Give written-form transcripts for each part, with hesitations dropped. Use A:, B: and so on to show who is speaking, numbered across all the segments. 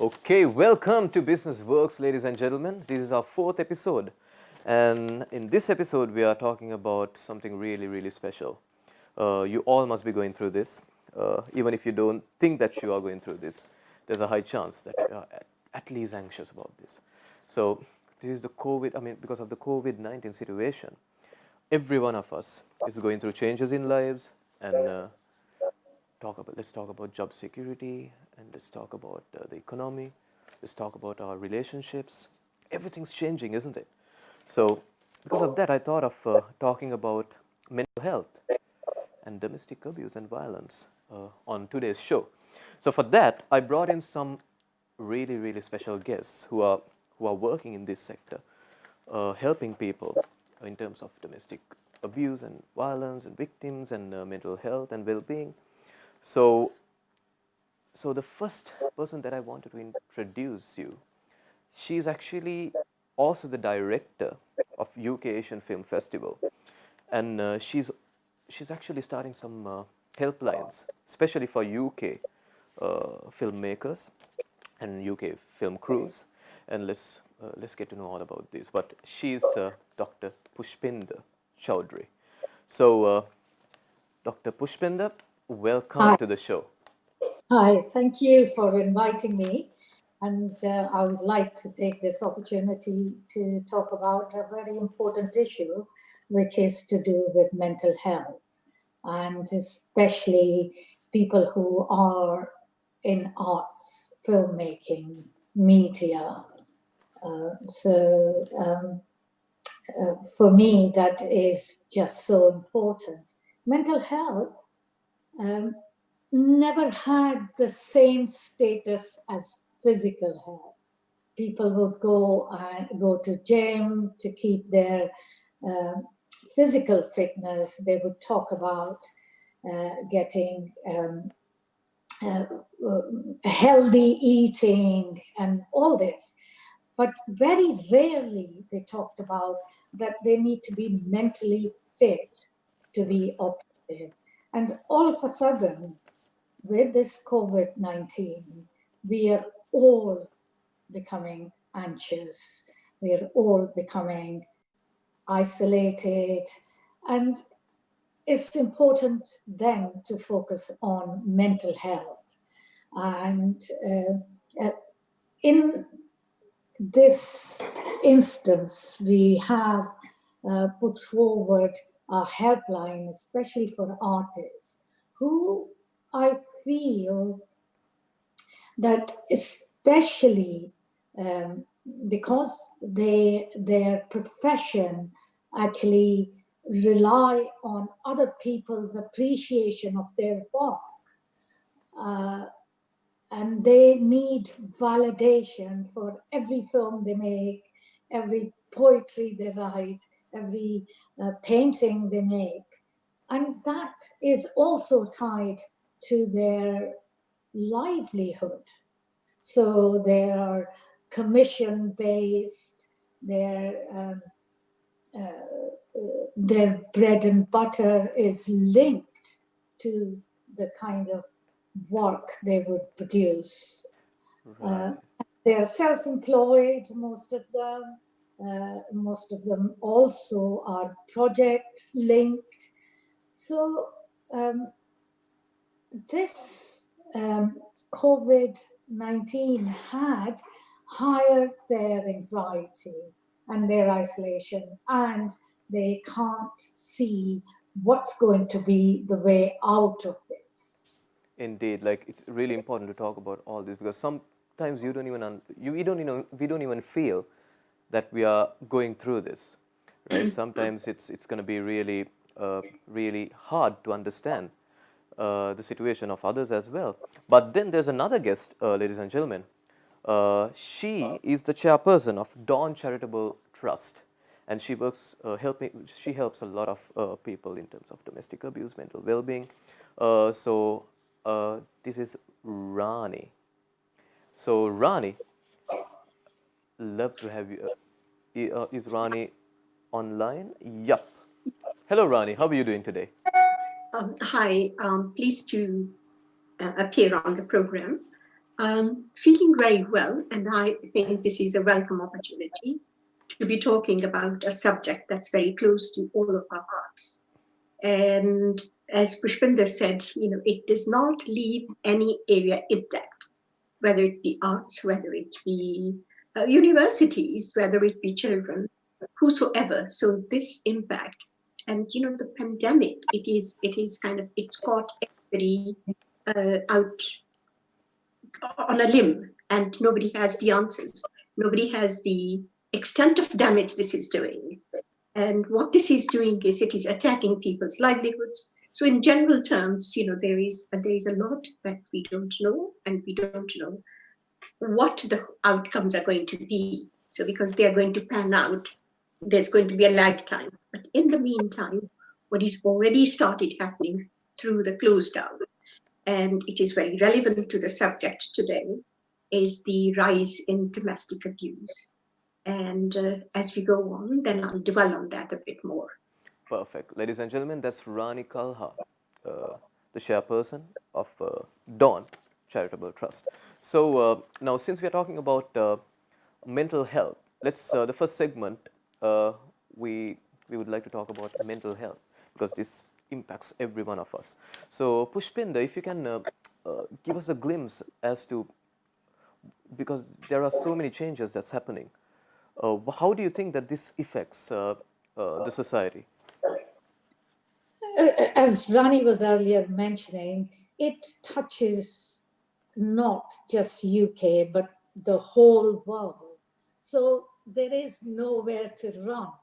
A: Okay, welcome to Business Works, ladies and gentlemen. This is our 4th episode. And in this episode, we are talking about something really, really special. You all must be going through this. Even if you don't think that you are going through this, there's a high chance that you are at least anxious about this. So this is the because of the COVID-19 situation, every one of us is going through changes in lives and let's talk about job security, and let's talk about the economy. Let's talk about our relationships. Everything's changing, isn't it? So because of that, I thought of talking about mental health and domestic abuse and violence on today's show. So for that, I brought in some really, really special guests who are working in this sector, helping people in terms of domestic abuse and violence and victims and mental health and well-being. So the first person that I wanted to introduce you, she's actually also the director of UK Asian Film Festival, and she's actually starting some helplines, especially for UK filmmakers and UK film crews. And let's get to know all about this. But she's Dr. Pushpinder Chowdhry. So, Dr. Pushpinder, welcome
B: Hi.
A: to the show.
B: Hi, thank you for inviting me. And I would like to take this opportunity to talk about a very important issue, which is to do with mental health, and especially people who are in arts, filmmaking, media. For me, that is just so important. Mental health never had the same status as physical health. People would go to gym to keep their physical fitness. They would talk about getting healthy eating and all this. But very rarely they talked about that they need to be mentally fit to be operative. And all of a sudden, with this COVID-19, we are all becoming anxious. We are all becoming isolated. And it's important then to focus on mental health. And in this instance, we have put forward a helpline, especially for artists, who I feel that especially because their profession actually rely on other people's appreciation of their work, and they need validation for every film they make, every poetry they write, every painting they make. And that is also tied to their livelihood. So they are commission-based, their bread and butter is linked to the kind of work they would produce.
A: Right.
B: They are self-employed, most of them. Most of them also are project-linked. So this COVID-19 had higher their anxiety and their isolation, and they can't see what's going to be the way out of this.
A: Indeed, like it's really important to talk about all this because sometimes we don't even feel that we are going through this, right? Sometimes it's going to be really really hard to understand the situation of others as well. But then there's another guest, ladies and gentlemen. She is the chairperson of Dawn Charitable Trust, and she works She helps a lot of people in terms of domestic abuse, mental well-being. This is Rani. So Rani, love to have you. Is Rani online? Yup. Hello, Rani. How are you doing today?
C: Hi, pleased to appear on the program. Feeling very well, and I think this is a welcome opportunity to be talking about a subject that's very close to all of our hearts. And as Pushpinder said, it does not leave any area intact, whether it be arts, whether it be universities, whether it be children, whosoever. So this impact, and the pandemic, it's caught everybody out on a limb, and nobody has the answers. Nobody has the extent of damage this is doing. And what this is doing is it is attacking people's livelihoods. So in general terms, there is a lot that we don't know, and we don't know what the outcomes are going to be. So because they are going to pan out, there's going to be a lag time. But in the meantime, what is already started happening through the close down, and it is very relevant to the subject today, is the rise in domestic abuse. And as we go on, then I'll dwell on that a bit more.
A: Perfect. Ladies and gentlemen, that's Rani Kalha, the chairperson of Dawn Charitable Trust. So now, since we are talking about mental health, let's the first segment we would like to talk about mental health, because this impacts every one of us. So Pushpinder, if you can give us a glimpse as to, because there are so many changes that's happening, how do you think that this affects the society?
B: As Rani was earlier mentioning, it touches not just UK, but the whole world. So there is nowhere to run.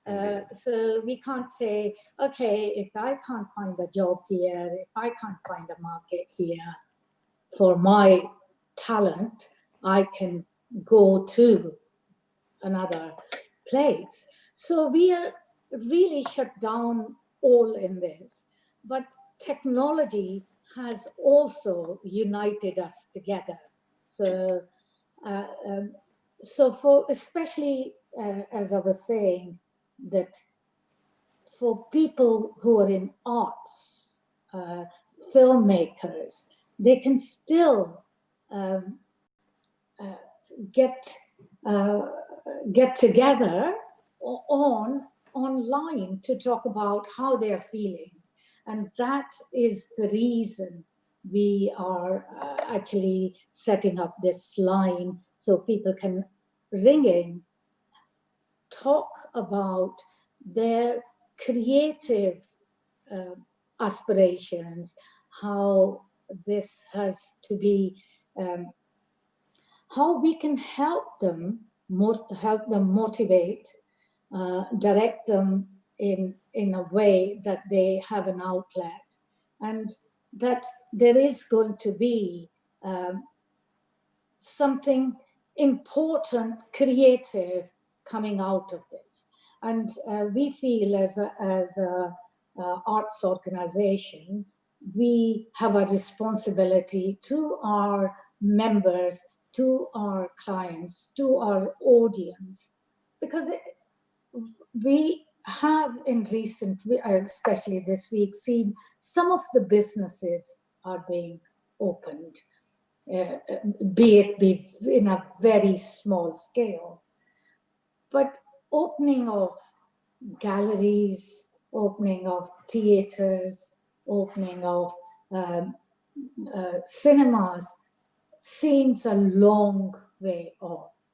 B: Yeah. So we can't say, okay, if I can't find a job here, if I can't find a market here for my talent, I can go to another place. So we are really shut down all in this. But technology has also united us together. So, for especially, as I was saying, that for people who are in arts, filmmakers, they can still get together online to talk about how they are feeling. And that is the reason we are actually setting up this line, so people can ring in, talk about their creative aspirations, how this has to be, how we can help them motivate, direct them in a way that they have an outlet, and that there is going to be something important, creative coming out of this. And we feel as a arts organization, we have a responsibility to our members, to our clients, to our audience, because we have in recent, especially this week, seen some of the businesses are being opened, be it in a very small scale. But opening of galleries, opening of theaters, opening of cinemas seems a long way off.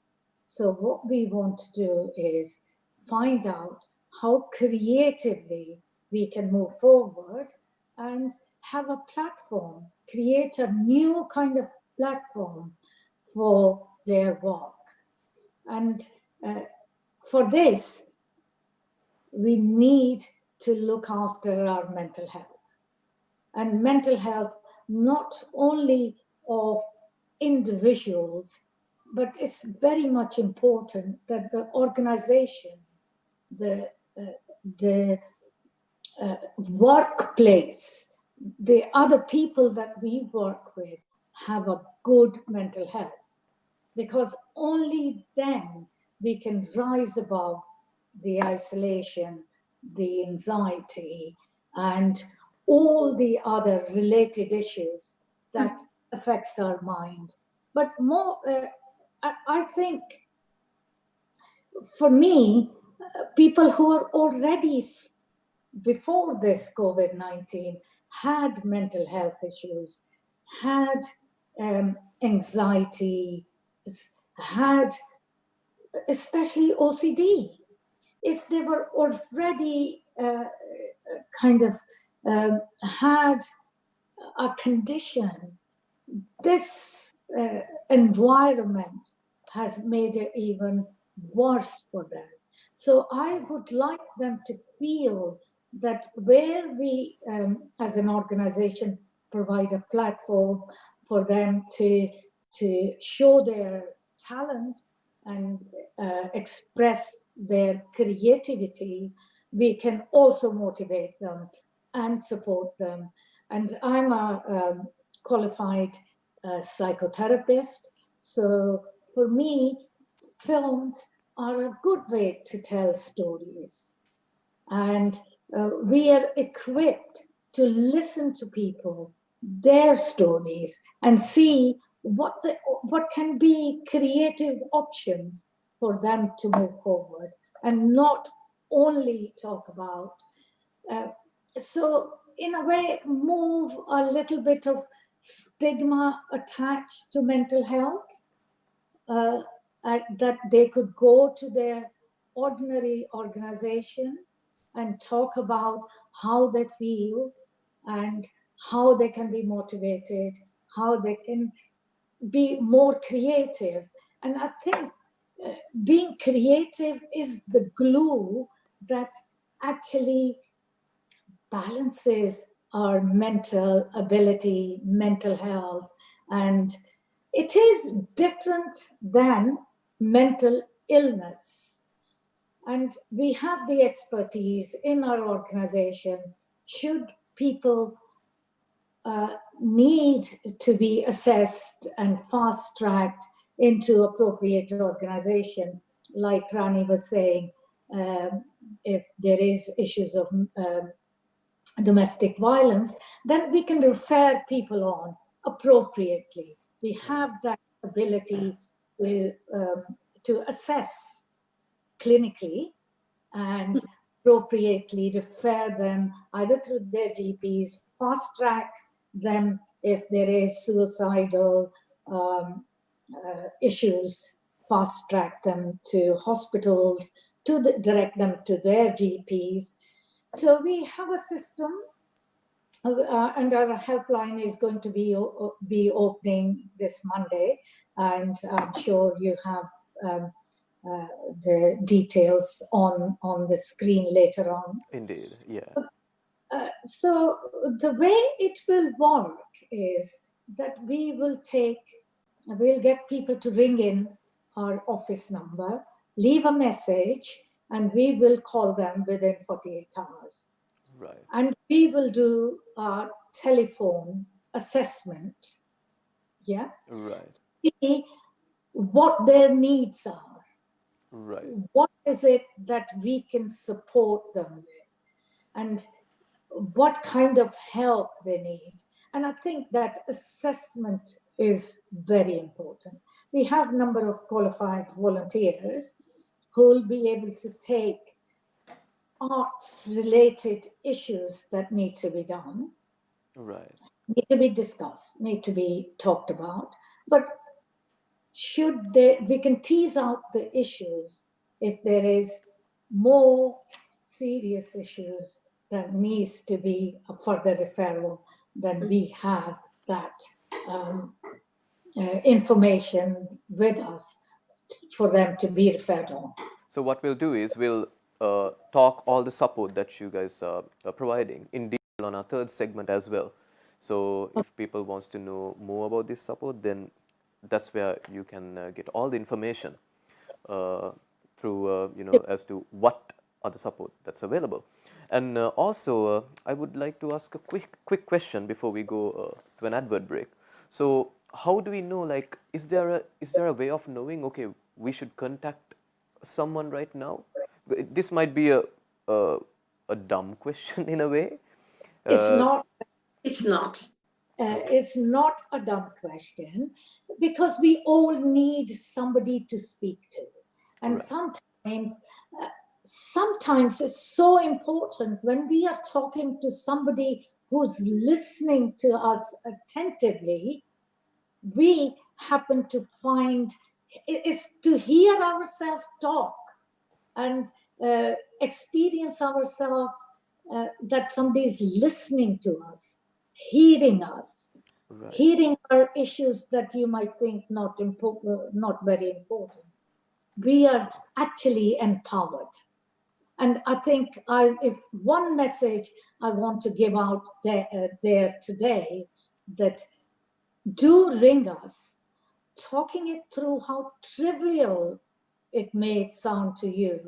B: So what we want to do is find out how creatively we can move forward and have a platform, create a new kind of platform for their work. And for this, we need to look after our mental health. And mental health, not only of individuals, but it's very much important that the organization, the workplace, the other people that we work with have a good mental health, because only then we can rise above the isolation, the anxiety, and all the other related issues that affects our mind. But more, I think for me, people who are already before this COVID-19 had mental health issues, had anxiety, had especially OCD. If they were already kind of had a condition, this environment has made it even worse for them. So I would like them to feel that where we, as an organization, provide a platform for them to show their talent and express their creativity, we can also motivate them and support them. And I'm a qualified psychotherapist, so for me, films are a good way to tell stories. And we are equipped to listen to people, their stories, and see what can be creative options for them to move forward, and not only talk about. So in a way, move a little bit of stigma attached to mental health, that they could go to their ordinary organization and talk about how they feel and how they can be motivated, how they can be more creative. And I think being creative is the glue that actually balances our mental ability, mental health, and it is different than mental illness. And we have the expertise in our organization. Should people need to be assessed and fast-tracked into appropriate organization, like Rani was saying, if there is issues of domestic violence, then we can refer people on appropriately. We have that ability to assess clinically and appropriately refer them either through their GPs, fast track them if there is suicidal issues, fast track them to hospitals, direct them to their GPs. So we have a system, and our helpline is going to be opening this Monday, and I'm sure you have the details on the screen later on.
A: Indeed, yeah.
B: So the way it will work is that we'll get people to ring in our office number, leave a message, and we will call them within 48 hours.
A: Right.
B: And we will do a telephone assessment. Yeah.
A: Right.
B: See what their needs are.
A: Right.
B: What is it that we can support them with? And what kind of help they need. And I think that assessment is very important. We have a number of qualified volunteers who will be able to take arts-related issues that need to be done,
A: Right.
B: need to be discussed, need to be talked about. But we can tease out the issues if there is more serious issues that needs to be a further referral, then we have that information with us for them to be referred on.
A: So what we'll do is we'll talk all the support that you guys are providing in detail on our third segment as well. So if people wants to know more about this support, then that's where you can get all the information through, as to what are the support that's available. And also, I would like to ask a quick question before we go to an advert break. So how do we know, like, is there a way of knowing, okay, we should contact someone right now? This might be a dumb question in a way.
B: It's not.
C: It's not.
B: is not a dumb question, because we all need somebody to speak to. And sometimes it's so important when we are talking to somebody who's listening to us attentively, we happen to find it's to hear ourselves talk and experience ourselves that somebody is listening to us, hearing us, hearing our issues that you might think not very important. We are actually empowered. And I think if one message I want to give out there today, that do ring us, talking it through how trivial it may sound to you.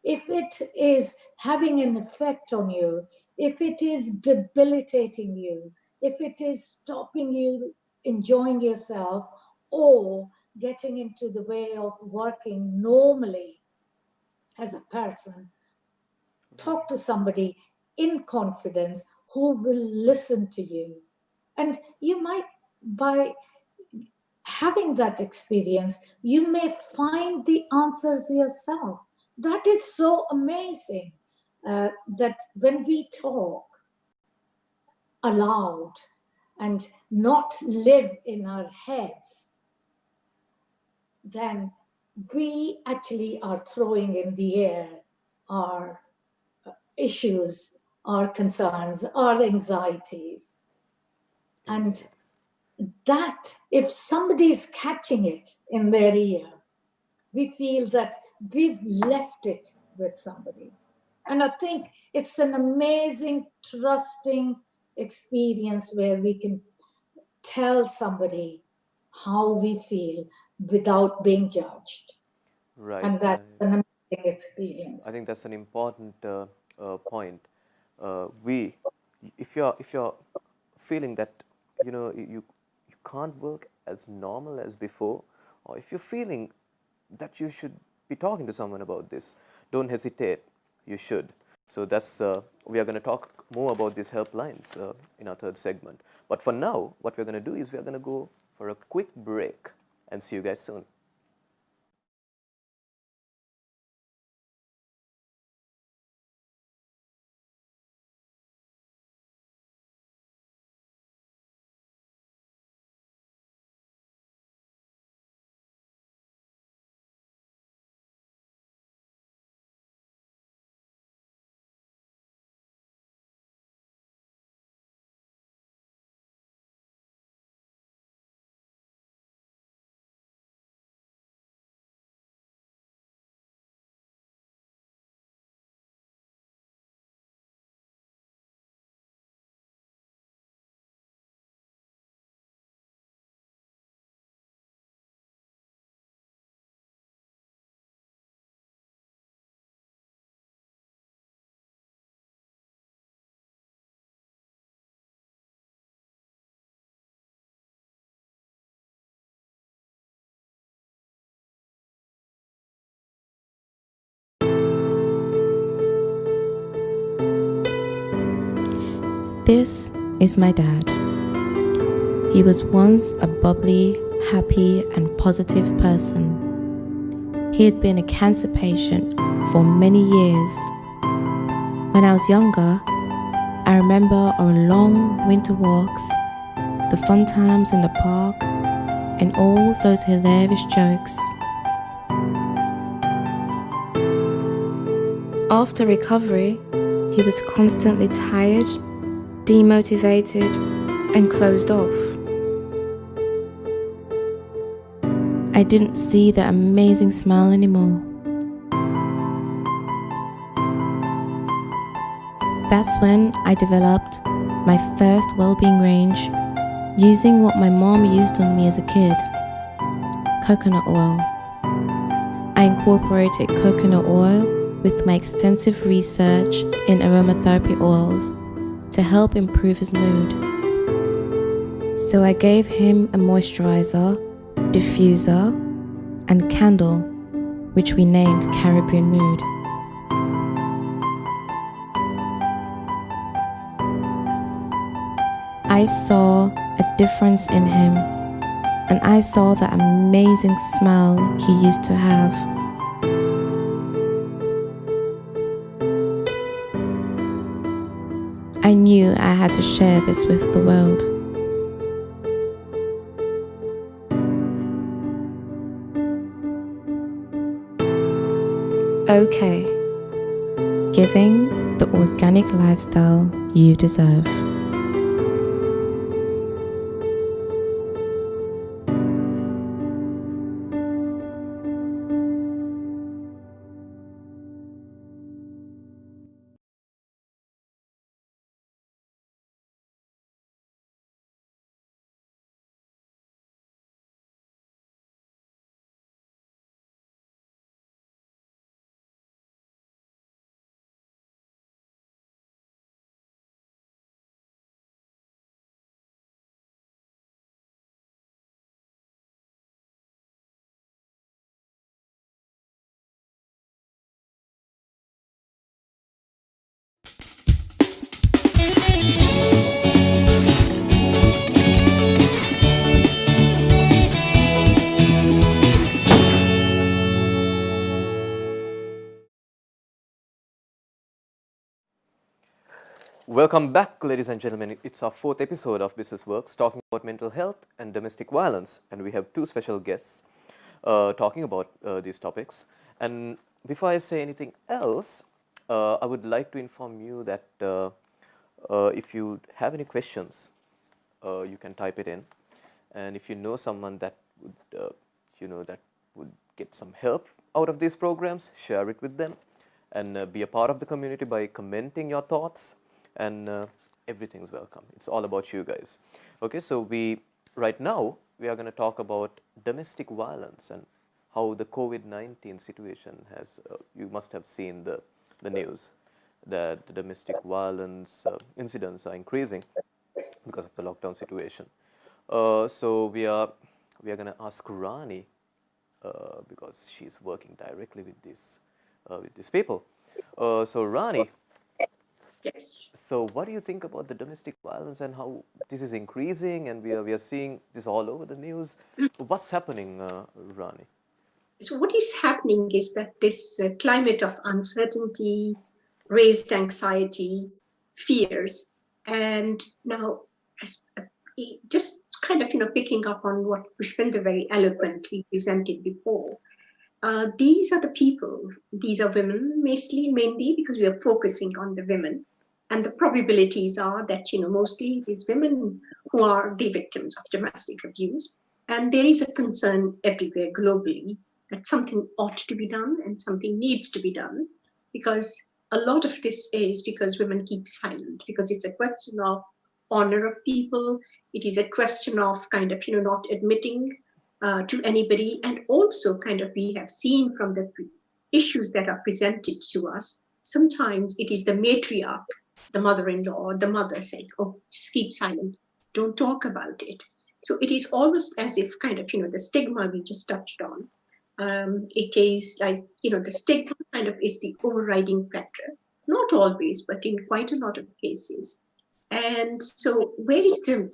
B: If it is having an effect on you, if it is debilitating you, if it is stopping you enjoying yourself or getting into the way of working normally as a person, talk to somebody in confidence who will listen to you. And you might, by having that experience, you may find the answers yourself. That is so amazing, that when we talk aloud and not live in our heads, then we actually are throwing in the air our issues, our concerns, our anxieties. And that, if somebody is catching it in their ear, we feel that we've left it with somebody. And I think it's an amazing, trusting experience where we can tell somebody how we feel without being judged.
A: Right.
B: And that's an amazing experience.
A: I think that's an important point. If you're feeling that you can't work as normal as before, or if you're feeling that you should be talking to someone about this, don't hesitate. You should. So that's we are going to talk more about these helplines in our third segment. But for now, what we're going to do is we're going to go for a quick break and see you guys soon.
D: This is my dad. He was once a bubbly, happy, and positive person. He had been a cancer patient for many years. When I was younger, I remember our long winter walks, the fun times in the park, and all those hilarious jokes. After recovery, he was constantly tired, demotivated, and closed off. I didn't see the amazing smile anymore. That's when I developed my first well-being range using what my mom used on me as a kid, coconut oil. I incorporated coconut oil with my extensive research in aromatherapy oils to help improve his mood. So I gave him a moisturizer, diffuser, and candle, which we named Caribbean Mood. I saw a difference in him, and I saw the amazing smile he used to have. I knew I had to share this with the world. Okay, giving the organic lifestyle you deserve.
A: Welcome back, ladies and gentlemen. It's our fourth episode of Business Works, talking about mental health and domestic violence. And we have two special guests talking about these topics. And before I say anything else, I would like to inform you that if you have any questions, you can type it in. And if you know someone that would, that would get some help out of these programs, share it with them, and be a part of the community by commenting your thoughts. And everything's welcome. It's all about you guys. Okay, so right now we are going to talk about domestic violence and how the COVID-19 situation has. You must have seen the news that the domestic violence incidents are increasing because of the lockdown situation. So we are going to ask Rani because she's working directly with these people. So Rani.
C: Yes.
A: So what do you think about the domestic violence and how this is increasing, and we are seeing this all over the news? What's happening, Rani?
C: So what is happening is that this climate of uncertainty, raised anxiety, fears, and now just kind of picking up on what Pushpinder very eloquently presented before. These are the people. These are women, mainly because we are focusing on the women. And the probabilities are that, mostly it is women who are the victims of domestic abuse. And there is a concern everywhere globally that something ought to be done and something needs to be done, because a lot of this is because women keep silent, because it's a question of honor of people. It is a question of kind of, not admitting to anybody. And also kind of we have seen from the issues that are presented to us, sometimes it is the matriarch, the mother-in-law or the mother saying, oh, just keep silent, don't talk about it. So it is almost as if kind of, the stigma we just touched on. It is like, the stigma kind of is the overriding factor. Not always, but in quite a lot of cases. And so where is the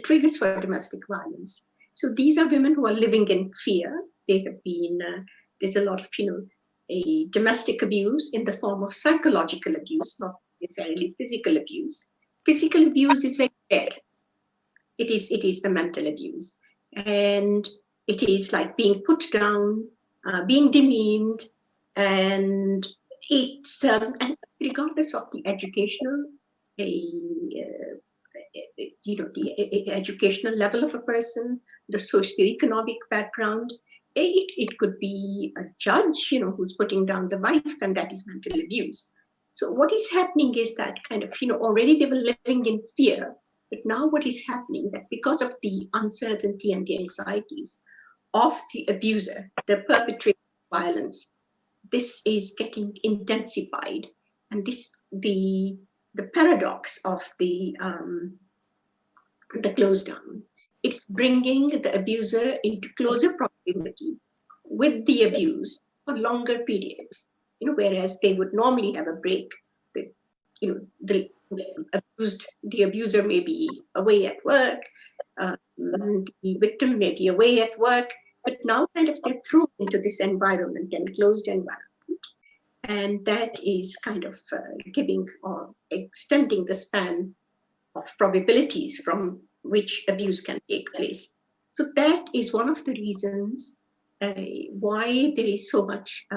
C: triggers for domestic violence? So these are women who are living in fear. They have been, there's a lot of, a domestic abuse in the form of psychological abuse, not necessarily physical abuse. Physical abuse is very rare. It is the mental abuse. And it is like being put down, being demeaned, and it's, and regardless of the educational, the educational level of a person, the socioeconomic background. It could be a judge, who's putting down the wife, and that is mental abuse. So what is happening is that kind of, already they were living in fear, but now what is happening that because of the uncertainty and the anxieties of the abuser, the perpetrator of violence, this is getting intensified. And the paradox of the close down, it's bringing the abuser into closer proximity with the abused for longer periods, whereas they would normally have a break. The abuser may be away at work, The victim may be away at work, but now kind of they're thrown into this environment, enclosed environment. And that is kind of giving or extending the span of probabilities from which abuse can take place. So that is one of the reasons why there is so much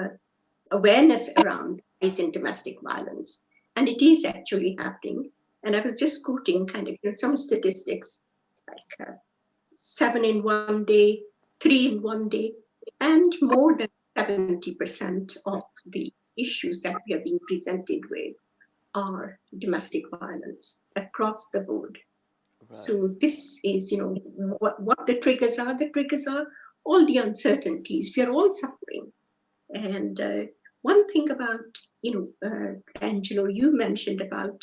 C: awareness around in domestic violence. And it is actually happening. And I was just quoting kind of some statistics like 7 in one day, 3 in one day, and more than 70% of the issues that we are being presented with are domestic violence across the board. Right. So this is, what the triggers are. The triggers are all the uncertainties. We are all suffering. And one thing about, Angelo, you mentioned about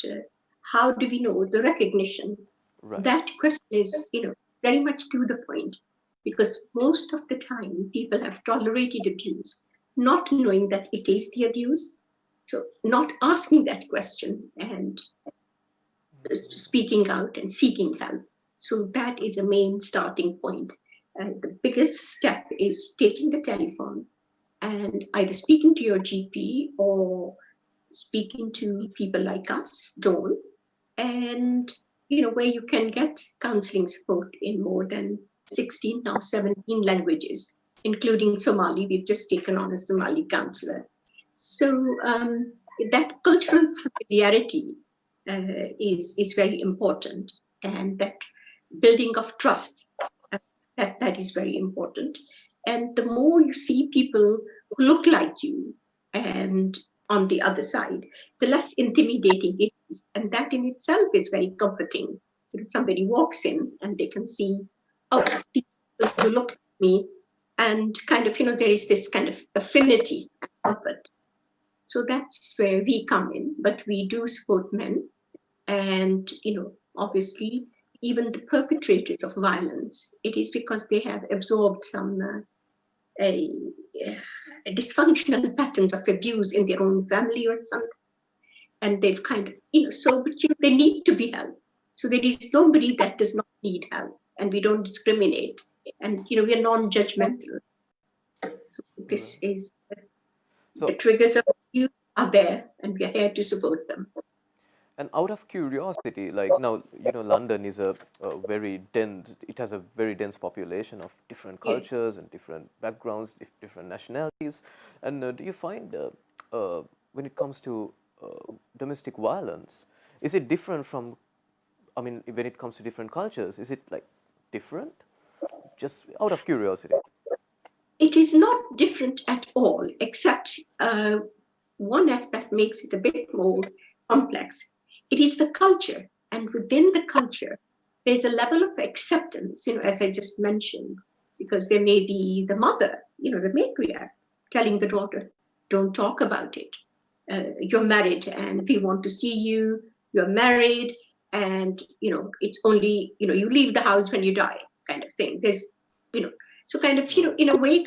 C: how do we know the recognition? Right. That question is, very much to the point, because most of the time people have tolerated abuse, not knowing that it is the abuse. So not asking that question and speaking out and seeking help. So that is a main starting point. The biggest step is taking the telephone and either speaking to your GP or speaking to people like us, Dawn, and where you can get counseling support in more than 16, now 17 languages, including Somali. We've just taken on a Somali counselor. So that cultural familiarity is very important, and that building of trust, that is very important. And the more you see people who look like you and on the other side, the less intimidating it is. And that in itself is very comforting. If somebody walks in and they can see, oh, people who look at me, and kind of, there is this kind of affinity and comfort. So that's where we come in, but we do support men. And, obviously, even the perpetrators of violence, it is because they have absorbed some dysfunctional patterns of abuse in their own family or something. And they've kind of, but they need to be helped. So there is nobody that does not need help, and we don't discriminate. And, we are non-judgmental. So this is, the triggers of abuse are there, and we are here to support them.
A: And out of curiosity, like now, London is a very dense, it has a very dense population of different cultures and different backgrounds, different nationalities. And do you find when it comes to domestic violence, is it different from, when it comes to different cultures, is it like different? Just out of curiosity.
C: It is not different at all, except one aspect makes it a bit more complex. It is the culture, and within the culture, there's a level of acceptance, as I just mentioned, because there may be the mother, the matriarch, telling the daughter, don't talk about it. You're married, and we want to see you. You're married, and, it's only, you leave the house when you die, kind of thing. There's, so kind of, in a way,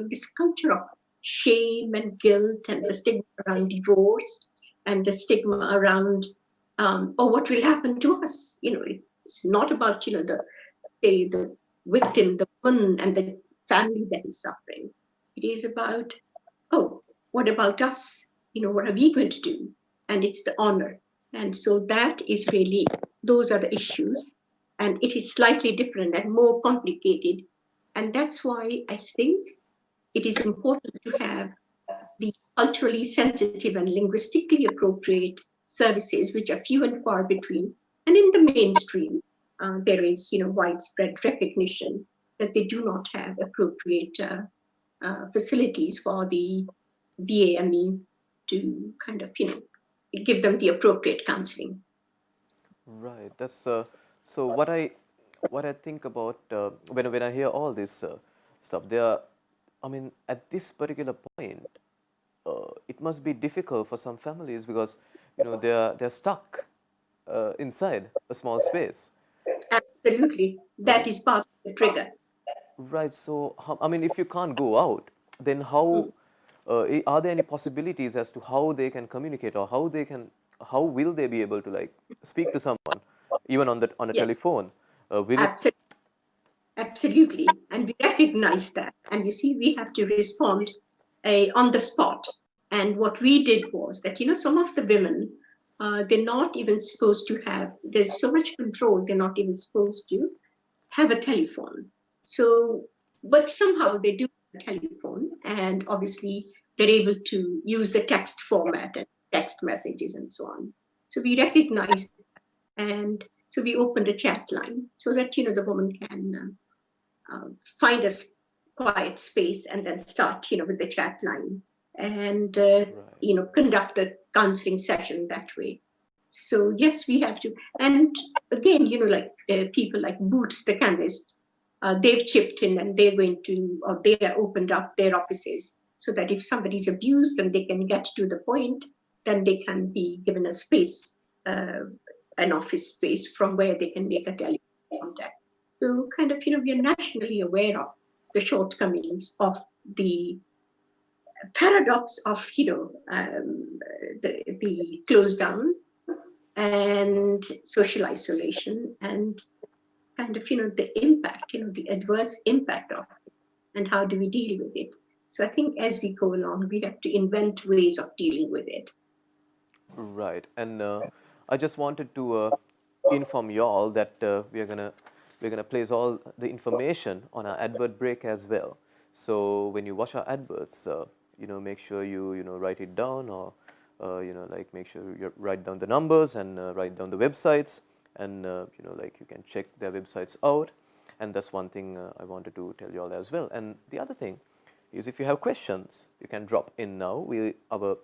C: this culture of shame and guilt and the stigma around divorce and the stigma around what will happen to us? It's not about, the victim, the one and the family that is suffering. It is about, what about us? What are we going to do? And it's the honor. And so that is really, those are the issues. And it is slightly different and more complicated. And that's why I think it is important to have the culturally sensitive and linguistically appropriate services, which are few and far between. And in the mainstream, there is, widespread recognition that they do not have appropriate facilities for the DAME to kind of, give them the appropriate counseling.
A: Right. That's so. What I think about when I hear all this stuff, at this particular point, it must be difficult for some families because they're stuck inside a small space.
C: Absolutely, that is part of the trigger.
A: Right. So, if you can't go out, then how are there any possibilities as to how they can communicate, or how will they be able to speak to someone, even on a telephone? Will it?
C: Absolutely. And we recognize that. And you see, we have to respond on the spot. And what we did was that, some of the women, they're not even supposed to have, there's so much control, they're not even supposed to have a telephone. So, but somehow they do have a telephone, and obviously they're able to use the text format and text messages and so on. So we recognized, and so we opened a chat line so that, the woman can find a quiet space and then start, with the chat line and, conduct the counseling session that way. So yes, we have to. And again, people like Boots, the chemist, they've chipped in and they're going to, or they are opened up their offices so that if somebody's abused and they can get to the point, then they can be given a space, an office space from where they can make a telephone contact. So kind of, we are nationally aware of the shortcomings of the paradox of, the close down and social isolation and kind of, the impact, the adverse impact of it, and how do we deal with it. So I think as we go along, we have to invent ways of dealing with it.
A: Right. And I just wanted to inform you all that we're gonna place all the information on our advert break as well. So when you watch our adverts, make sure you write it down, or make sure you write down the numbers and write down the websites, and you can check their websites out. And that's one thing I wanted to tell you all as well. And the other thing is, if you have questions, you can drop in now. Our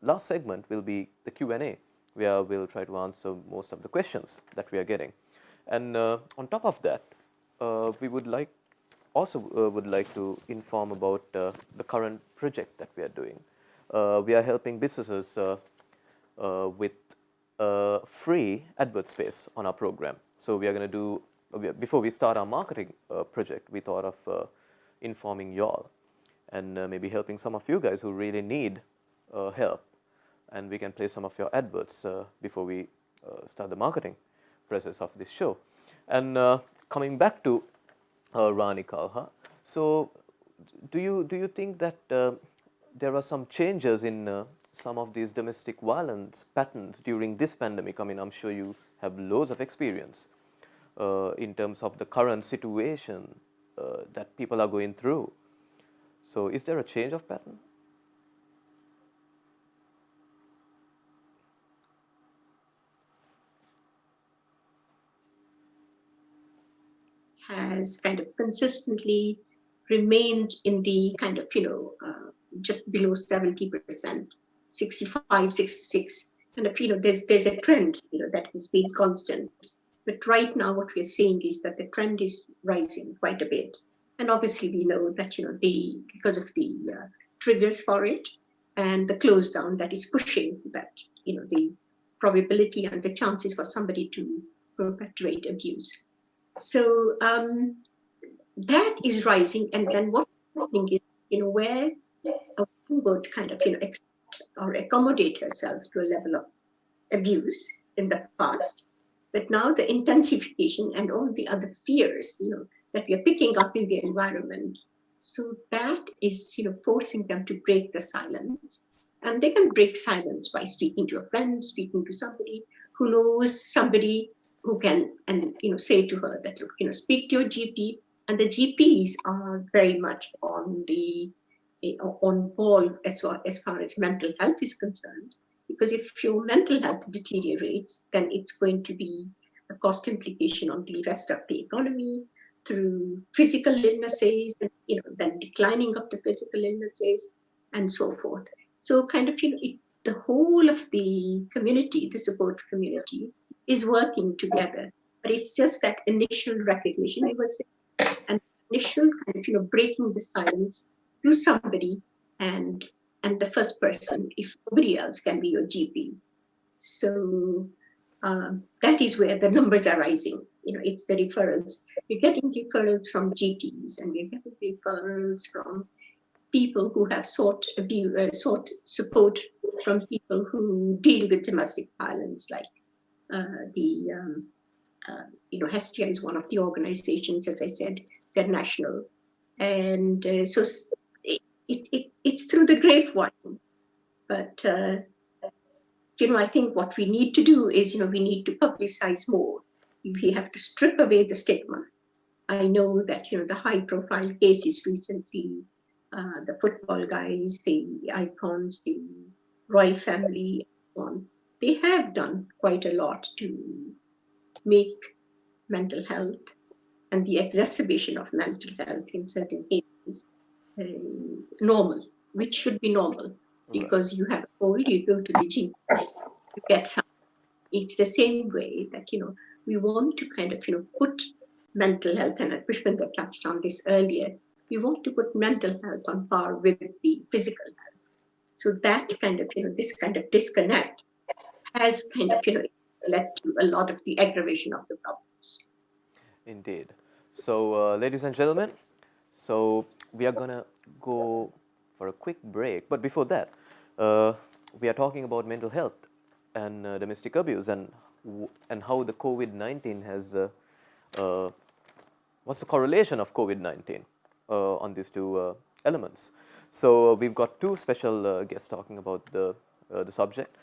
A: last segment will be the Q&A, where we'll try to answer most of the questions that we are getting. And on top of that, we would like to inform about the current project that we are doing. We are helping businesses with free advert space on our program. So we are going to do, before we start our marketing project, we thought of informing y'all and maybe helping some of you guys who really need help. And we can play some of your adverts before we start the marketing process of this show. And coming back to Rani Kalha, so do you think that there are some changes in some of these domestic violence patterns during this pandemic? I mean, I'm sure you have loads of experience in terms of the current situation that people are going through. So is there a change of pattern?
C: Has kind of consistently remained in the kind of, just below 70%, 65, 66. And there's a trend, that has been constant. But right now, what we're seeing is that the trend is rising quite a bit. And obviously, we know that, because of the triggers for it and the close down that is pushing that, the probability and the chances for somebody to perpetrate abuse. So that is rising, and then what's happening is, where a woman would kind of, accept or accommodate herself to a level of abuse in the past, but now the intensification and all the other fears, that we are picking up in the environment. So that is, forcing them to break the silence, and they can break silence by speaking to a friend, speaking to somebody who knows somebody who can, and say to her that, look, speak to your GP, and the GPs are very much on ball as far as mental health is concerned, because if your mental health deteriorates, then it's going to be a cost implication on the rest of the economy through physical illnesses, and, then declining of the physical illnesses and so forth. So kind of, the whole of the community, the support community, is working together, but it's just that initial recognition, an initial kind of, breaking the silence through somebody, and the first person, if nobody else, can be your GP. So that is where the numbers are rising. It's the referrals. We're getting referrals from GPs, and we're getting referrals from people who have sought support from people who deal with domestic violence, like the Hestia is one of the organizations, as I said, they're national. And so it's through the grapevine. But, I think what we need to do is, we need to publicize more. We have to strip away the stigma. I know that, the high profile cases recently, the football guys, the icons, the royal family, and so on, they have done quite a lot to make mental health and the exacerbation of mental health in certain cases normal, which should be normal. Because you have a cold, you go to the gym, you get some. It's the same way that, we want to kind of, put mental health, and Pushpinder touched on this earlier, we want to put mental health on par with the physical health. So that kind of, this kind of disconnect has kind of, led to a lot of the aggravation of the problems.
A: Indeed. So, ladies and gentlemen, so we are going to go for a quick break. But before that, we are talking about mental health and domestic abuse and how the COVID-19 has, what's the correlation of COVID-19 on these two elements. So, we've got two special guests talking about the subject.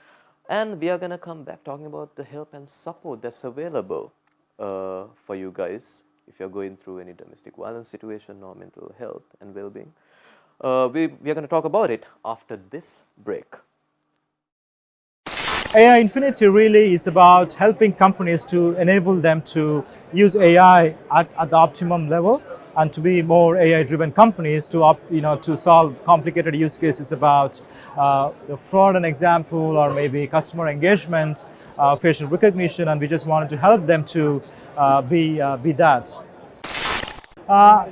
A: And we are going to come back talking about the help and support that's available for you guys if you're going through any domestic violence situation or mental health and well-being. We are going to talk about it after this break.
E: AI Infinity really is about helping companies to enable them to use AI at the optimum level and to be more AI-driven companies to solve complicated use cases about the fraud, an example, or maybe customer engagement, facial recognition, and we just wanted to help them to be that.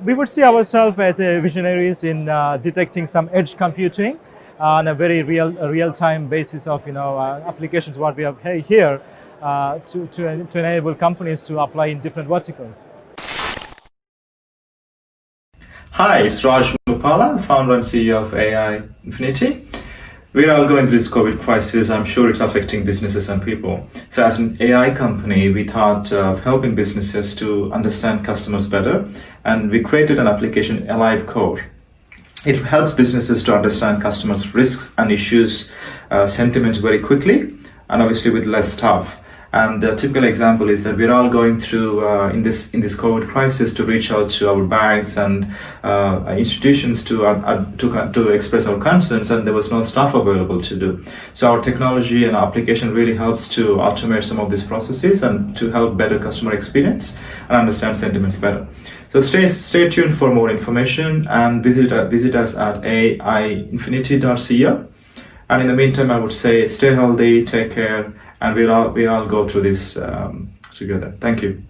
E: We would see ourselves as visionaries in detecting some edge computing on a very real-time basis of applications. What we have here to enable companies to apply in different verticals.
F: Hi, it's Raj Mupala, founder and CEO of AI Infinity. We're all going through this COVID crisis. I'm sure it's affecting businesses and people. So as an AI company, we thought of helping businesses to understand customers better, and we created an application, Alive Core. It helps businesses to understand customers' risks and issues, sentiments very quickly, and obviously with less staff. And a typical example is that we're all going through in this COVID crisis to reach out to our banks and institutions to express our concerns, and there was no staff available to do. So our technology and application really helps to automate some of these processes and to help better customer experience and understand sentiments better. So stay tuned for more information and visit us at aiinfinity.co. And in the meantime, I would say stay healthy, take care, and we all go through this together. Thank you.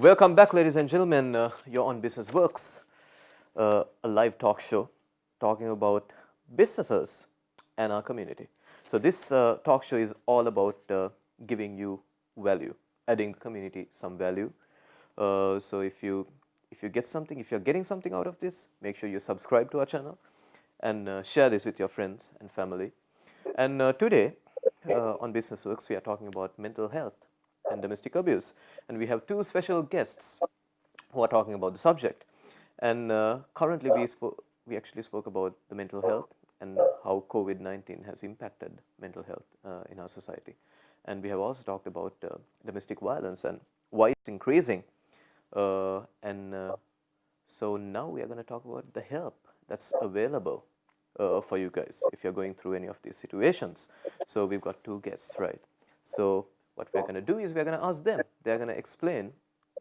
A: Welcome back, ladies and gentlemen. You're on Business Works, a live talk show talking about businesses and our community. So this talk show is all about giving you value, adding the community some value. So if you get something, if you're getting something out of this, make sure you subscribe to our channel and share this with your friends and family. And today on Business Works, we are talking about mental health and domestic abuse. And we have two special guests who are talking about the subject. And currently we actually spoke about the mental health and how COVID-19 has impacted mental health in our society. And we have also talked about domestic violence and why it's increasing. So now we are going to talk about the help that's available for you guys if you're going through any of these situations. So we've got two guests, right? So what we're going to do is we're going to ask them. They're going to explain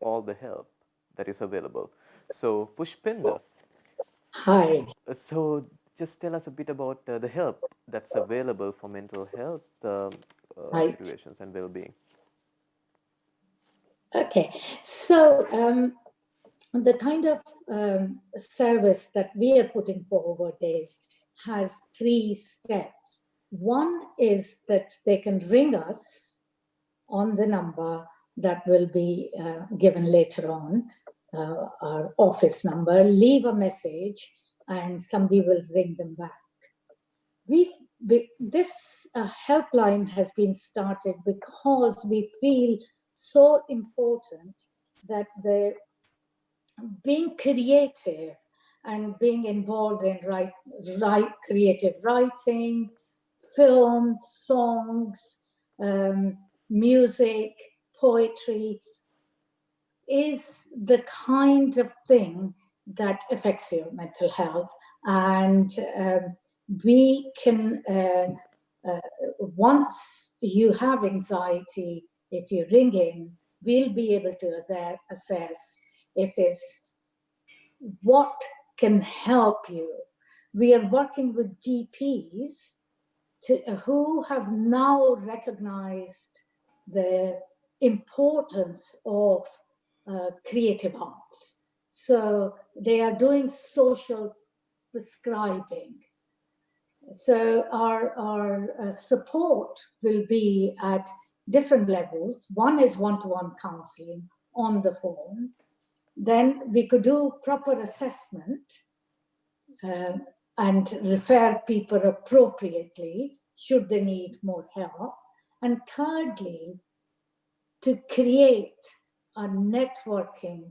A: all the help that is available. So Pushpinder.
B: Hi.
A: So just tell us a bit about the help that's available for mental health situations and well-being.
B: Okay, so the kind of service that we are putting forward has 3 steps. One is that they can ring us on the number that will be given later on, our office number, leave a message, and somebody will ring them back. This helpline has been started because we feel so important that being creative and being involved in creative writing, films, songs, music, poetry is the kind of thing that affects your mental health. And we can, once you have anxiety, if you ring in, we'll be able to assess if it's what can help you. We are working with GPs who have now recognized the importance of creative arts. So they are doing social prescribing. So our support will be at different levels. One is one-to-one counseling on the phone. Then we could do proper assessment and refer people appropriately should they need more help. And thirdly, to create a networking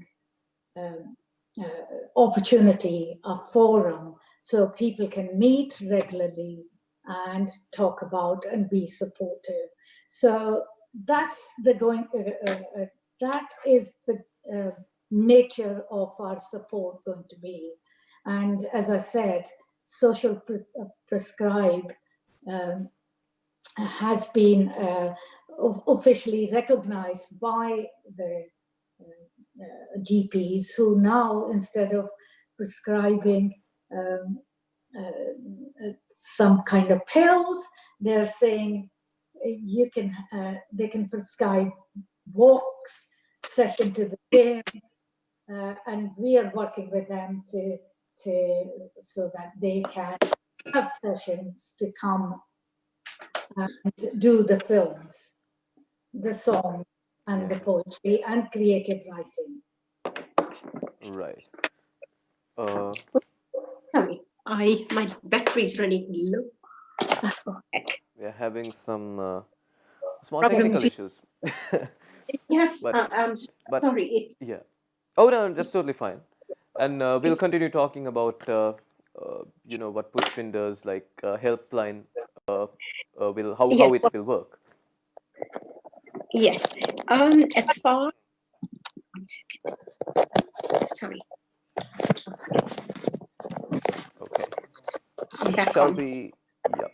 B: opportunity, a forum, so people can meet regularly and talk about and be supportive. So that's that is the nature of our support going to be. And as I said, social prescribe has been officially recognized by the GPs, who now, instead of prescribing some kind of pills, they're saying they can prescribe walks, session to the gym, and we are working with them so that they can have sessions to come and do the films, the song, and the poetry and creative writing.
A: Right.
C: Sorry, my battery is running low.
A: We're having some small
C: Problems.
A: technical issues.
C: Yes,
A: But-
C: I'm
A: but-
C: sorry.
A: Yeah. Oh no, that's totally fine. And we'll continue talking about what Pushpinder's helpline how it will work.
C: Yes. As far. 1 second. Sorry.
A: Okay.
C: Back
A: Shall
C: on.
A: we? Yeah.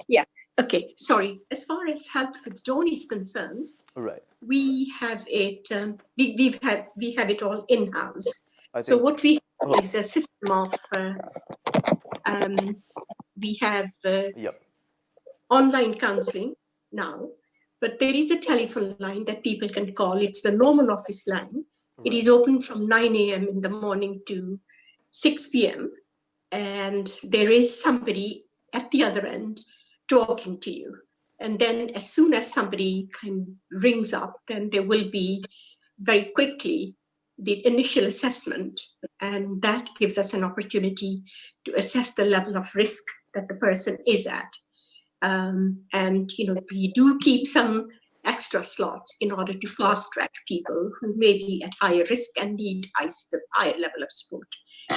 C: Yeah. Okay. Sorry. As far as help with Dawn is concerned,
A: Right.
C: we have it. We have it all in house.
A: I
C: So
A: think.
C: what we have is a system of. We have
A: Yep.
C: online counseling now, but there is a telephone line that people can call. It's the normal office line, It is open from 9 a.m. in the morning to 6 p.m. And there is somebody at the other end talking to you. And then as soon as somebody kind of rings up, then there will be very quickly the initial assessment. And that gives us an opportunity to assess the level of risk that the person is at. And, we do keep some extra slots in order to fast track people who may be at higher risk and need the higher level of support.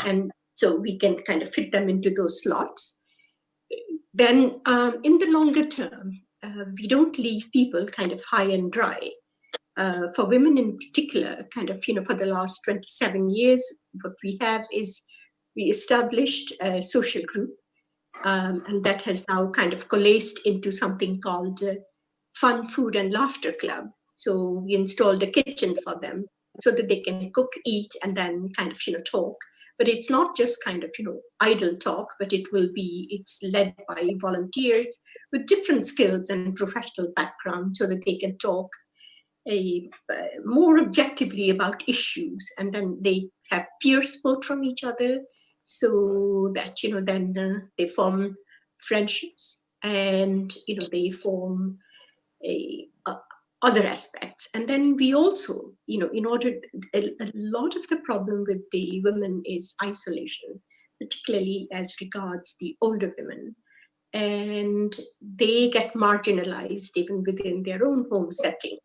C: And so we can kind of fit them into those slots. Then in the longer term, we don't leave people kind of high and dry. For women in particular, kind of, for the last 27 years, what we have is we established a social group, and that has now kind of coalesced into something called Fun, Food and Laughter Club. So we installed a kitchen for them so that they can cook, eat, and then kind of, talk. But it's not just kind of, idle talk, but it's led by volunteers with different skills and professional background so that they can talk more objectively about issues. And then they have peer support from each other so that, then they form friendships and, they form other aspects. And then we also, a lot of the problem with the women is isolation, particularly as regards the older women. And they get marginalized even within their own home setting.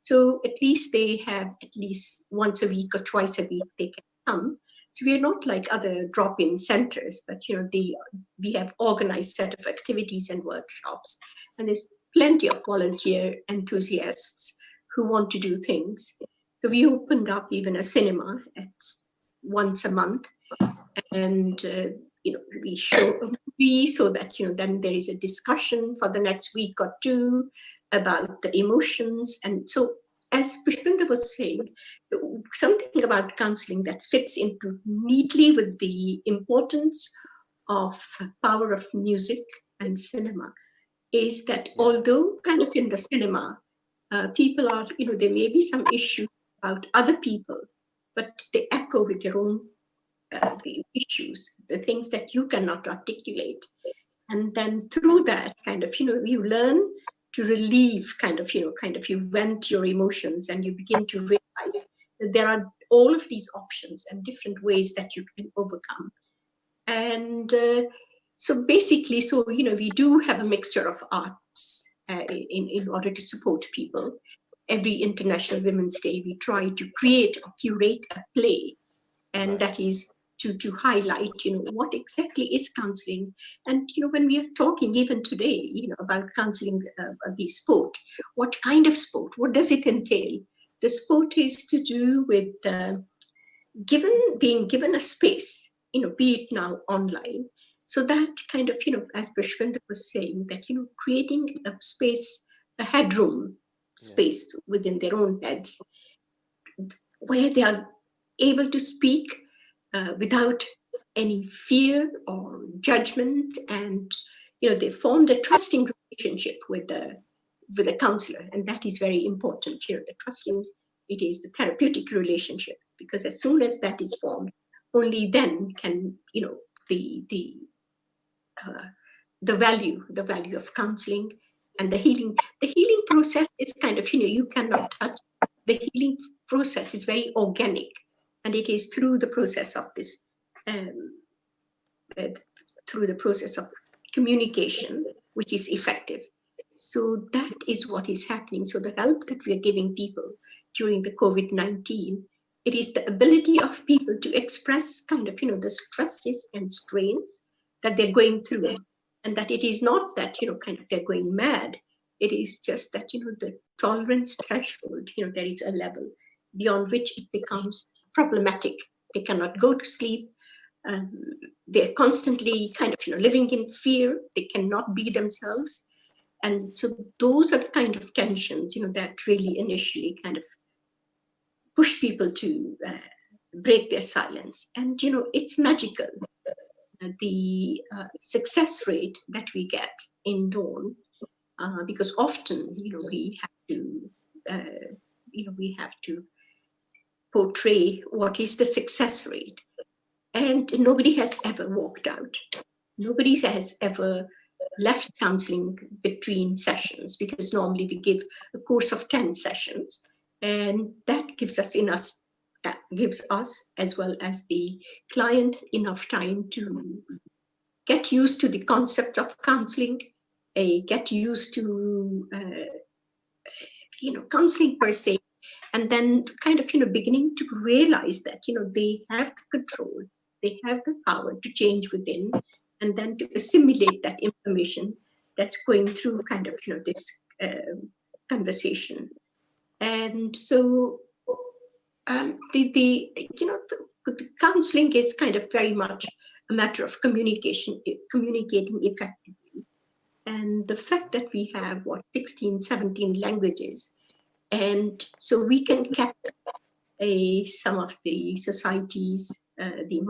C: So at least they have at least once a week or twice a week they can come. So we are not like other drop-in centers, but we have organized set of activities and workshops, and there's plenty of volunteer enthusiasts who want to do things. So we opened up even a cinema once a month, and we show a movie so that then there is a discussion for the next week or two about the emotions. And so, as Pushpinder was saying, something about counseling that fits into neatly with the importance of power of music and cinema is that although kind of in the cinema, people are, there may be some issues about other people, but they echo with your own the issues, the things that you cannot articulate. And then through that kind of, you learn to relieve you vent your emotions, and you begin to realize that there are all of these options and different ways that you can overcome. And so basically, we do have a mixture of arts in order to support people. Every International Women's Day, we try to create or curate a play, and that is to highlight, what exactly is counseling. And, when we are talking even today, about counseling the sport, what kind of sport, what does it entail? The sport is to do with being given a space, be it now online. So that kind of, as Pushpinder was saying, that, creating a space, a headroom space within their own heads, where they are able to speak without any fear or judgment, and they formed a trusting relationship with the counselor, and that is very important. The trusting, it is the therapeutic relationship, because as soon as that is formed, only then can the value of counseling and the healing process is kind of you cannot touch. The healing process is very organic. And it is through the process of this, through the process of communication, which is effective. So that is what is happening. So the help that we are giving people during the COVID-19, it is the ability of people to express kind of, the stresses and strains that they're going through. And that it is not that, kind of they're going mad. It is just that, the tolerance threshold, there is a level beyond which it becomes problematic. They cannot go to sleep. They're constantly kind of living in fear. They cannot be themselves. And so those are the kind of tensions that really initially kind of push people to break their silence. And it's magical. The success rate that we get in Dawn, because often we have to portray what is the success rate. And nobody has ever walked out. Nobody has ever left counseling between sessions, because normally we give a course of 10 sessions, and that gives us as well as the client enough time to get used to the concept of counseling, get used to counseling per se, and then kind of beginning to realize that they have the control, they have the power to change within, and then to assimilate that information that's going through kind of this conversation. And so the counseling is kind of very much a matter of communicating effectively. And the fact that we have 16, 17 languages, and so we can capture some of the societies, the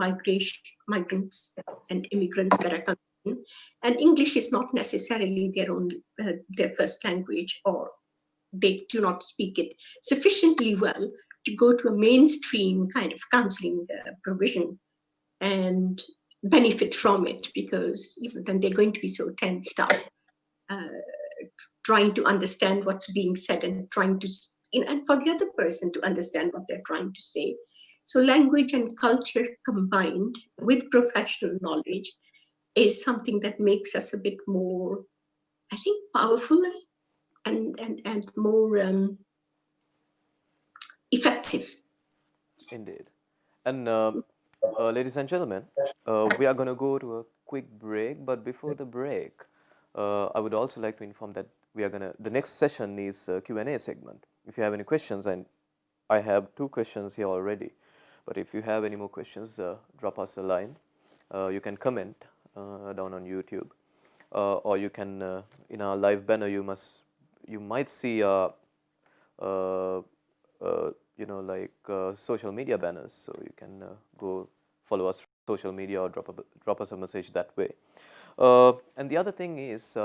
C: migrants and immigrants that are coming in, and English is not necessarily their first language, or they do not speak it sufficiently well to go to a mainstream kind of counseling provision and benefit from it, because then they're going to be so tensed up, trying to understand what's being said and trying to, and for the other person to understand what they're trying to say. So language and culture combined with professional knowledge is something that makes us a bit more, I think, powerful and more effective.
A: Indeed. And ladies and gentlemen, we are going to go to a quick break. But before the break, I would also like to inform that the next session is a Q&A segment. If you have any questions, and I have 2 questions here already, but if you have any more questions, drop us a line. You can comment down on YouTube, or you can, in our live banner, you might see social media banners, so you can go follow us on social media or drop us a message that way. And the other thing is,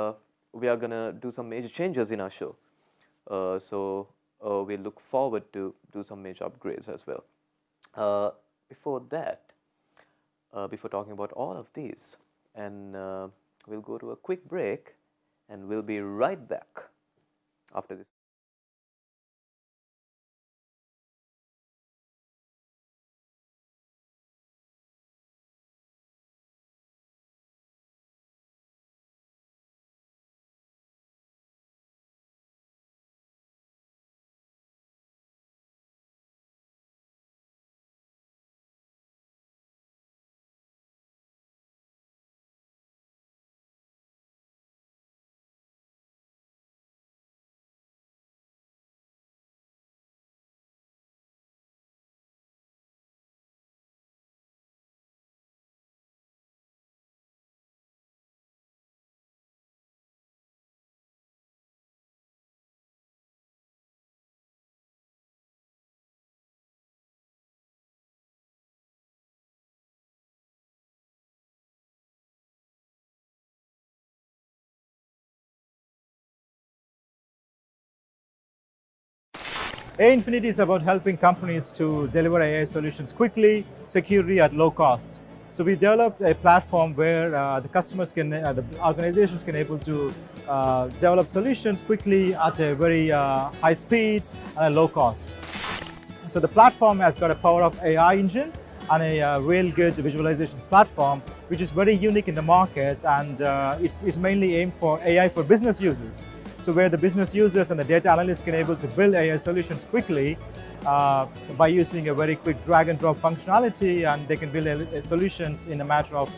A: we are gonna do some major changes in our show, so we look forward to do some major upgrades as well. Before that, before talking about all of these, and we'll go to a quick break, and we'll be right back after this.
E: AI Infinity is about helping companies to deliver AI solutions quickly, securely, at low cost. So we developed a platform where the customers can, the organizations can able to develop solutions quickly at a very high speed and a low cost. So the platform has got a power of AI engine and a real good visualizations platform, which is very unique in the market, and it's mainly aimed for AI for business users. So where the business users and the data analysts can able to build AI solutions quickly by using a very quick drag and drop functionality, and they can build solutions in a matter of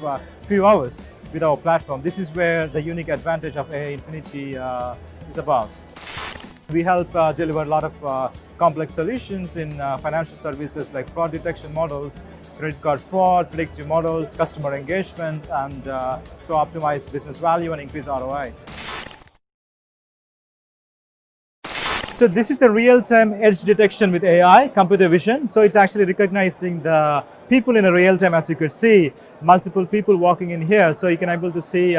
E: few hours with our platform. This is where the unique advantage of AI Infinity is about. We help deliver a lot of complex solutions in financial services like fraud detection models, credit card fraud, predictive models, customer engagement, and to optimize business value and increase ROI. So this is a real-time edge detection with AI, computer vision. So it's actually recognizing the people in a real time, as you could see, multiple people walking in here. So you can able to see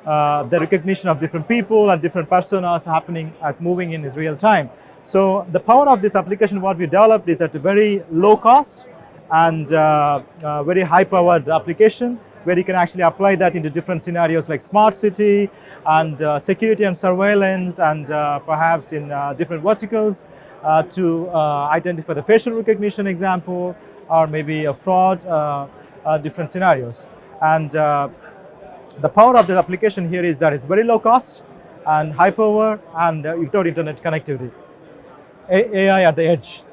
E: the recognition of different people and different personas happening as moving in is real time. So the power of this application, what we developed, is at a very low cost and very high powered application where you can actually apply that into different scenarios like smart city and security and surveillance and perhaps in different verticals to identify the facial recognition example or maybe a fraud, different scenarios. And the power of this application here is that it's very low cost and high power and without internet connectivity. AI at the edge.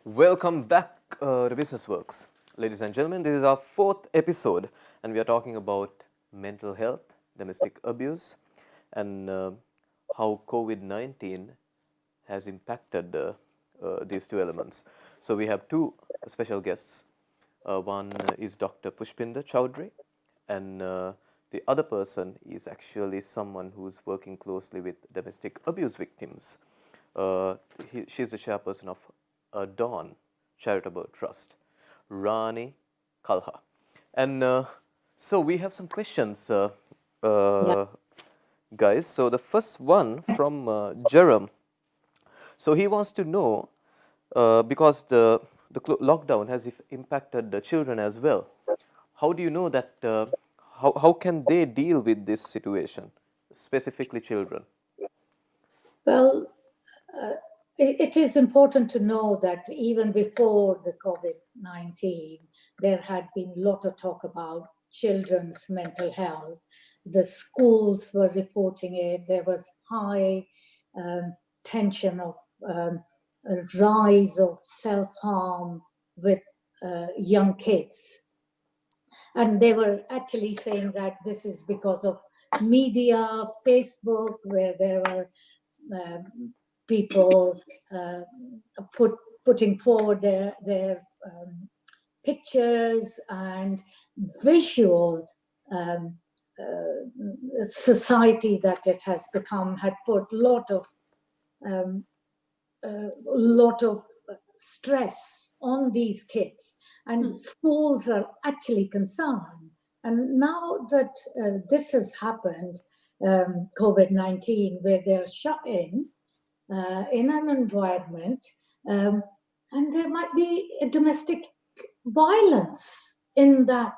A: Welcome back to Business Works. Ladies and gentlemen, this is our fourth episode and we are talking about mental health, domestic abuse and how COVID-19 has impacted these two elements. So we have two special guests. One is Dr. Pushpinder Chowdhry and the other person is actually someone who's working closely with domestic abuse victims. She's the chairperson of Dawn Charitable Trust, Rani Kalha. And so we have some questions, guys. So the first one from Jerome. So he wants to know, because the lockdown has impacted the children as well, how do you know that, how can they deal with this situation, specifically children?
B: Well, it is important to know that even before the COVID-19, there had been a lot of talk about children's mental health. The schools were reporting it. There was high tension of a rise of self-harm with young kids. And they were actually saying that this is because of media, Facebook, where there were people putting forward their pictures and visual society that it has become had put a lot of stress on these kids, and schools are actually concerned. And now that this has happened, COVID-19, where they're shut in an environment, and there might be a domestic violence in that.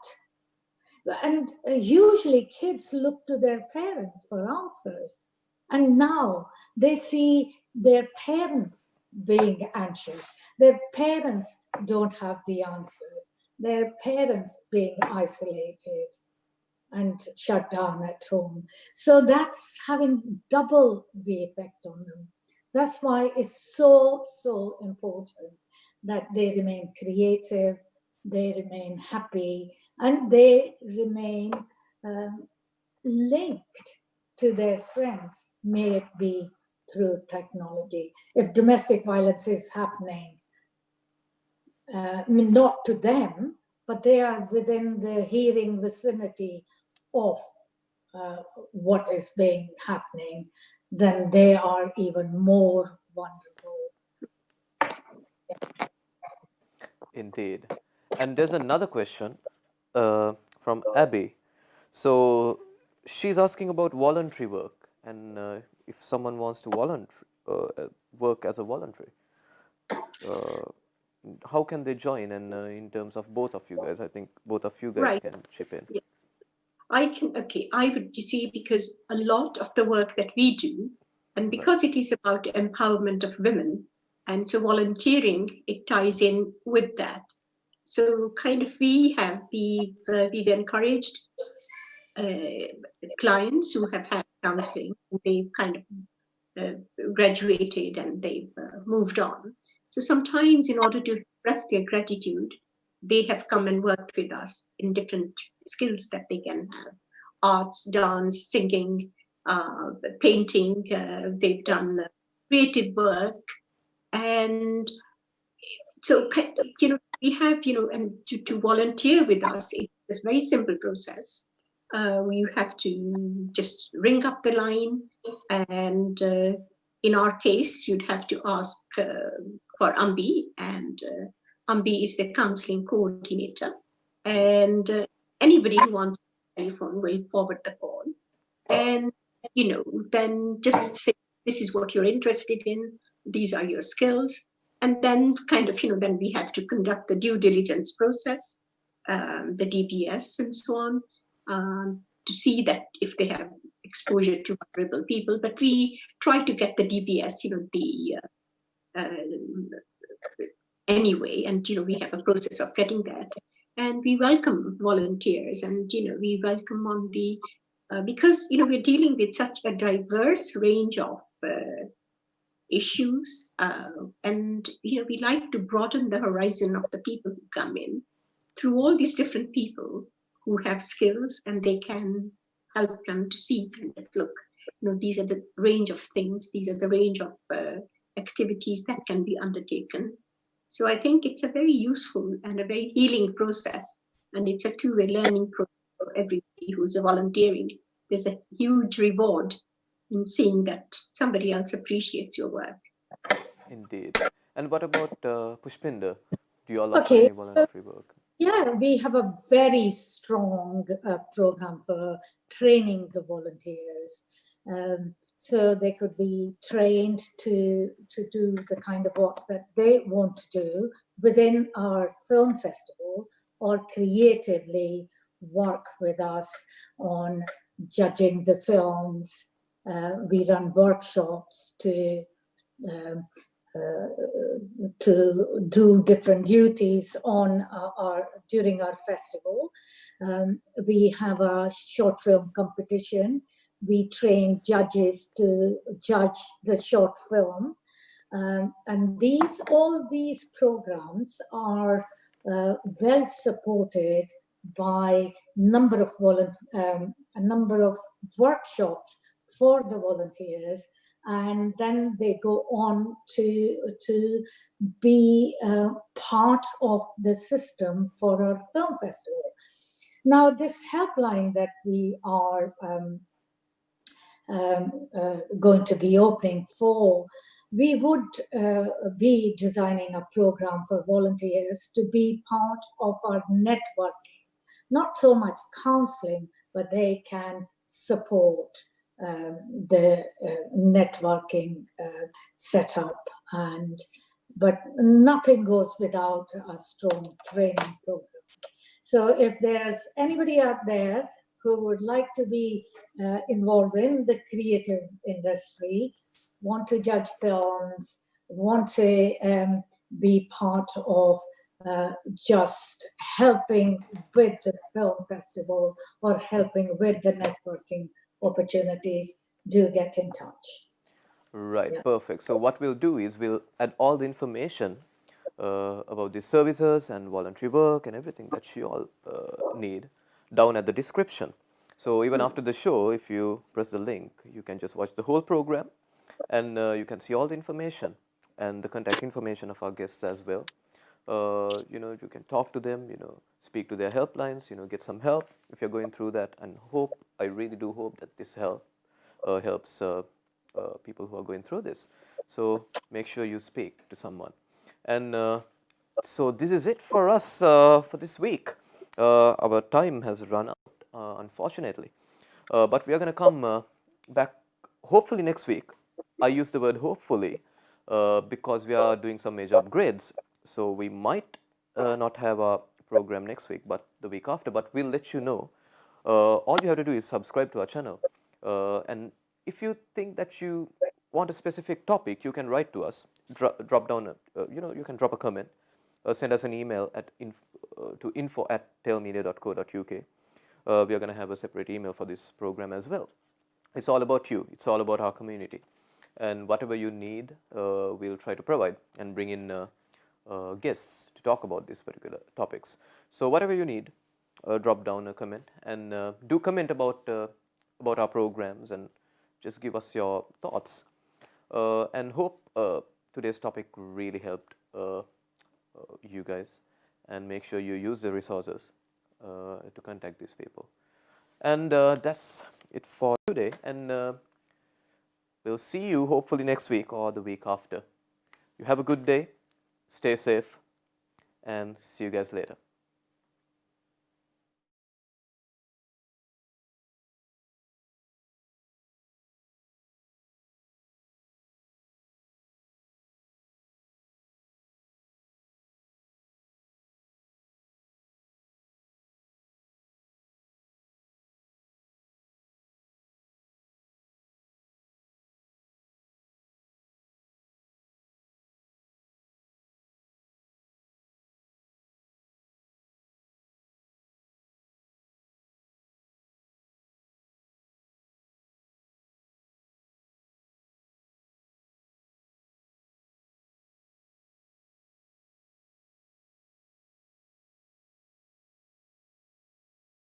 B: And usually kids look to their parents for answers. And now they see their parents being anxious. Their parents don't have the answers. Their parents being isolated and shut down at home. So that's having double the effect on them. That's why it's so, so important that they remain creative, they remain happy, and they remain linked to their friends, may it be through technology. If domestic violence is happening, not to them, but they are within the hearing vicinity of what is being happening, then they are even more vulnerable.
A: Indeed. And there's another question from Abby. So she's asking about voluntary work, and if someone wants to work as a voluntary, uh, how can they join? And in terms of both of you guys, I think both of you guys
C: Right.
A: can chip in.
C: Yeah. I would, you see, because a lot of the work that we do, and because it is about empowerment of women, and so volunteering, it ties in with that. So kind of we've encouraged clients who have had counseling, they've kind of graduated and they've moved on. So sometimes in order to express their gratitude, they have come and worked with us in different skills that they can have: arts, dance, singing, painting. They've done creative work. And so, we have, and to volunteer with us, it's a very simple process. You have to just ring up the line, and in our case, you'd have to ask for Ambi, and Ambi is the counseling coordinator, and anybody who wants a telephone will forward the call, and then just say, this is what you're interested in, these are your skills, and then kind of, then we have to conduct the due diligence process, the DBS and so on, to see that if they have exposure to vulnerable people. But we try to get the DBS, anyway, and we have a process of getting that, and we welcome volunteers, and we welcome on the because we're dealing with such a diverse range of issues, and we like to broaden the horizon of the people who come in through all these different people who have skills, and they can help them to see, kind of, look, these are the range of things, these are the range of activities that can be undertaken. So I think it's a very useful and a very healing process, and it's a two-way learning process for everybody who's volunteering. There's a huge reward in seeing that somebody else appreciates your work.
A: Indeed. And what about Pushpinder? Do you all offer
B: Okay.
A: any voluntary work?
B: Yeah, we have a very strong program for training the volunteers. So they could be trained to do the kind of work that they want to do within our film festival, or creatively work with us on judging the films. We run workshops to do different duties on during our festival. We have a short film competition. We train judges to judge the short film, and all these programs are well supported by a number of workshops for the volunteers, and then they go on to be part of the system for our film festival. Now, this helpline that we are going to be opening for, we would be designing a program for volunteers to be part of our networking. Not so much counseling, but they can support the networking setup, but nothing goes without a strong training program. So if there's anybody out there who would like to be involved in the creative industry, want to judge films, want to be part of just helping with the film festival or helping with the networking opportunities, do get in touch.
A: Right, perfect. So what we'll do is we'll add all the information about these services and voluntary work and everything that you all need down at the description. So even after the show, if you press the link, you can just watch the whole program, and you can see all the information and the contact information of our guests as well. You can talk to them, speak to their helplines, get some help if you're going through that, and I really do hope that this helps people who are going through this. So make sure you speak to someone. And so this is it for us for this week. Our time has run out, unfortunately. But we are going to come back hopefully next week. I use the word hopefully because we are doing some major upgrades. So we might not have a program next week, but the week after. But we'll let you know. All you have to do is subscribe to our channel. And if you think that you want a specific topic, you can write to us. Drop down, you can drop a comment. Send us an email at to info@tailmedia.co.uk. We are going to have a separate email for this program as well. It's all about you. It's all about our community. And whatever you need, we'll try to provide and bring in guests to talk about these particular topics. So whatever you need, drop down a comment and do comment about our programs and just give us your thoughts. And hope today's topic really helped you guys, and make sure you use the resources to contact these people. And that's it for today, and we'll see you hopefully next week or the week after. You have a good day, stay safe, and see you guys later.